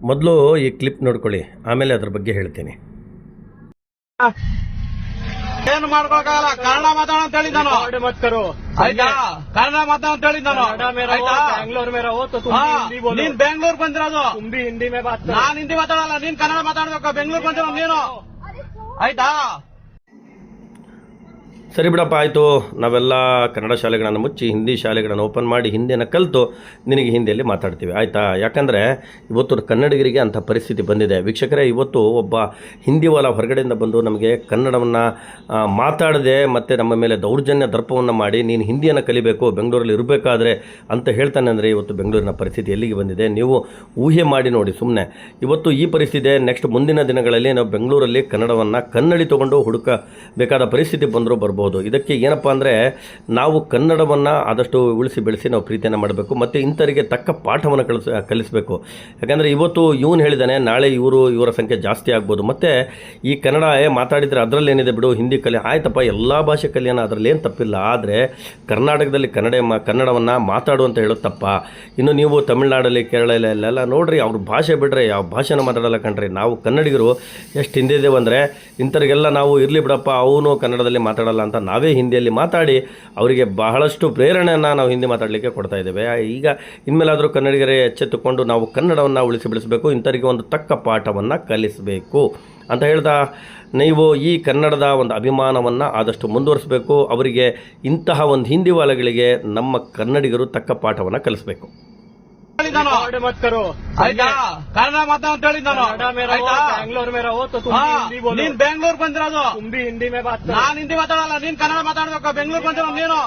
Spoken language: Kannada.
ಮೊದಲು ಈ ಕ್ಲಿಪ್ ನೋಡ್ಕೊಳ್ಳಿ, ಆಮೇಲೆ ಅದ್ರ ಬಗ್ಗೆ ಹೇಳ್ತೀನಿ. ಏನು ಮಾಡ್ಕೊಳಕ್ಕಾಗಲ್ಲ, ಕನ್ನಡ ಮಾತಾಡೋ ಅಂತ ಹೇಳಿದ್ ನಾನು. ಆಯ್ತಾ, ಕನ್ನಡ ಮಾತಾಡೋ ಅಂತ ಹೇಳಿದ್ ನಾನು. बैंगलोर में रहो तो तुम भी हिंदी बोलो. ನೀನ್ ಬೆಂಗಳೂರು ಬಂದಿರೋದು, तुम भी हिंदी में बात करो. ನಾನ್ ಹಿಂದಿ ಮಾತಾಡಲ್ಲ, ನೀನ್ ಕನ್ನಡ ಮಾತಾಡ್ಬೇಕು. ಬೆಂಗಳೂರು ಬಂದಿರೋ ನೀನು, ಆಯ್ತಾ? ಸರಿ ಬಿಡಪ್ಪ, ಆಯಿತು. ನಾವೆಲ್ಲ ಕನ್ನಡ ಶಾಲೆಗಳನ್ನು ಮುಚ್ಚಿ ಹಿಂದಿ ಶಾಲೆಗಳನ್ನು ಓಪನ್ ಮಾಡಿ ಹಿಂದಿಯನ್ನು ಕಲಿತು ನಿನಗೆ ಹಿಂದಿಯಲ್ಲಿ ಮಾತಾಡ್ತೀವಿ, ಆಯಿತಾ? ಯಾಕಂದರೆ ಇವತ್ತು ಕನ್ನಡಿಗರಿಗೆ ಅಂಥ ಪರಿಸ್ಥಿತಿ ಬಂದಿದೆ. ವೀಕ್ಷಕರೇ, ಇವತ್ತು ಒಬ್ಬ ಹಿಂದಿವಾಲ ಹೊರಗಡೆಯಿಂದ ಬಂದು ನಮಗೆ ಕನ್ನಡವನ್ನು ಮಾತಾಡದೆ ಮತ್ತು ನಮ್ಮ ಮೇಲೆ ದೌರ್ಜನ್ಯ ದರ್ಪವನ್ನು ಮಾಡಿ ನೀನು ಹಿಂದಿಯನ್ನು ಕಲಿಬೇಕು, ಬೆಂಗಳೂರಲ್ಲಿ ಇರಬೇಕಾದ್ರೆ ಅಂತ ಹೇಳ್ತಾನೆ. ಅಂದರೆ ಇವತ್ತು ಬೆಂಗಳೂರಿನ ಪರಿಸ್ಥಿತಿ ಎಲ್ಲಿಗೆ ಬಂದಿದೆ ನೀವು ಊಹೆ ಮಾಡಿ ನೋಡಿ ಸುಮ್ಮನೆ. ಇವತ್ತು ಈ ಪರಿಸ್ಥಿತಿ ನೆಕ್ಸ್ಟ್ ಮುಂದಿನ ದಿನಗಳಲ್ಲಿ ನಾವು ಬೆಂಗಳೂರಲ್ಲಿ ಕನ್ನಡವನ್ನು ಕನ್ನಡಿ ತೊಗೊಂಡು ಹುಡುಕಬೇಕಾದ ಪರಿಸ್ಥಿತಿ ಬಂದರೂ ಬರ್ಬೋದು. ಇದಕ್ಕೆ ಏನಪ್ಪ ಅಂದರೆ ನಾವು ಕನ್ನಡವನ್ನು ಆದಷ್ಟು ಉಳಿಸಿ ಬೆಳೆಸಿ ನಾವು ಪ್ರೀತಿಯನ್ನು ಮಾಡಬೇಕು ಮತ್ತು ಇಂಥವರಿಗೆ ತಕ್ಕ ಪಾಠವನ್ನು ಕಲಿಸಬೇಕು. ಯಾಕಂದರೆ ಇವತ್ತು ಇವನು ಹೇಳಿದ್ದಾನೆ, ನಾಳೆ ಇವರ ಸಂಖ್ಯೆ ಜಾಸ್ತಿ ಆಗ್ಬೋದು. ಮತ್ತು ಈ ಕನ್ನಡ ಮಾತಾಡಿದರೆ ಅದರಲ್ಲೇನಿದೆ ಬಿಡು, ಹಿಂದಿ ಕಲಿ ಆಯ್ತಪ್ಪ, ಎಲ್ಲ ಭಾಷೆ ಕಲಿಯೋಣ, ಅದರಲ್ಲೇನು ತಪ್ಪಿಲ್ಲ. ಆದರೆ ಕರ್ನಾಟಕದಲ್ಲಿ ಕನ್ನಡವನ್ನು ಮಾತಾಡುವಂತ ಹೇಳೋದು ತಪ್ಪ. ಇನ್ನು ನೀವು ತಮಿಳ್ನಾಡಲ್ಲಿ ಕೇರಳಲ್ಲೆಲ್ಲ ನೋಡ್ರಿ, ಅವ್ರ ಭಾಷೆ ಬಿಡ್ರೆ ಯಾವ ಭಾಷೆನ ಮಾತಾಡಲ್ಲ ಕಣ್ರಿ. ನಾವು ಕನ್ನಡಿಗರು ಎಷ್ಟು ಹಿಂದಿದ್ದೇವೆ ಅಂದರೆ ಇಂಥವ್ರಿಗೆಲ್ಲ ನಾವು ಇರಲಿ ಬಿಡಪ್ಪ, ಅವನು ಕನ್ನಡದಲ್ಲಿ ಮಾತಾಡಲ್ಲ ಅಂತ ನಾವೇ ಹಿಂದಿಯಲ್ಲಿ ಮಾತಾಡಿ ಅವರಿಗೆ ಬಹಳಷ್ಟು ಪ್ರೇರಣೆಯನ್ನು ನಾವು ಹಿಂದಿ ಮಾತಾಡಲಿಕ್ಕೆ ಕೊಡ್ತಾ ಇದ್ದೇವೆ. ಈಗ ಇನ್ಮೇಲಾದರೂ ಕನ್ನಡಿಗರೇ ಎಚ್ಚೆತ್ತುಕೊಂಡು ನಾವು ಕನ್ನಡವನ್ನು ಉಳಿಸಿ ಬೆಳೆಸಬೇಕು, ಇಂಥವರಿಗೆ ಒಂದು ತಕ್ಕ ಪಾಠವನ್ನು ಕಲಿಸಬೇಕು ಅಂತ ಹೇಳ್ದ. ನೀವು ಈ ಕನ್ನಡದ ಒಂದು ಅಭಿಮಾನವನ್ನು ಆದಷ್ಟು ಮುಂದುವರಿಸಬೇಕು. ಅವರಿಗೆ ಇಂತಹ ಒಂದು ಹಿಂದಿವಾಲಗಳಿಗೆ ನಮ್ಮ ಕನ್ನಡಿಗರು ತಕ್ಕ ಪಾಠವನ್ನು ಕಲಿಸಬೇಕು. मत करो. ಆಯ್ತಾ, ಕನ್ನಡ ಮಾತಾಡೋ ಅಂತ ಹೇಳಿದ್ ನಾನು. बैंगलोर में रहो तो तुम भी हिंदी बोलो. ನೀನ್ ಬೆಂಗಳೂರು ಬಂದಿರೋದು, तुम भी हिंदी में बात करो. ನಾನ್ ಹಿಂದಿ ಮಾತಾಡಲ್ಲ, ನೀನ್ ಕನ್ನಡ ಮಾತಾಡ್ಬೇಕು. ಬೆಂಗಳೂರು ಬಂದಿರೋ ನೀನು,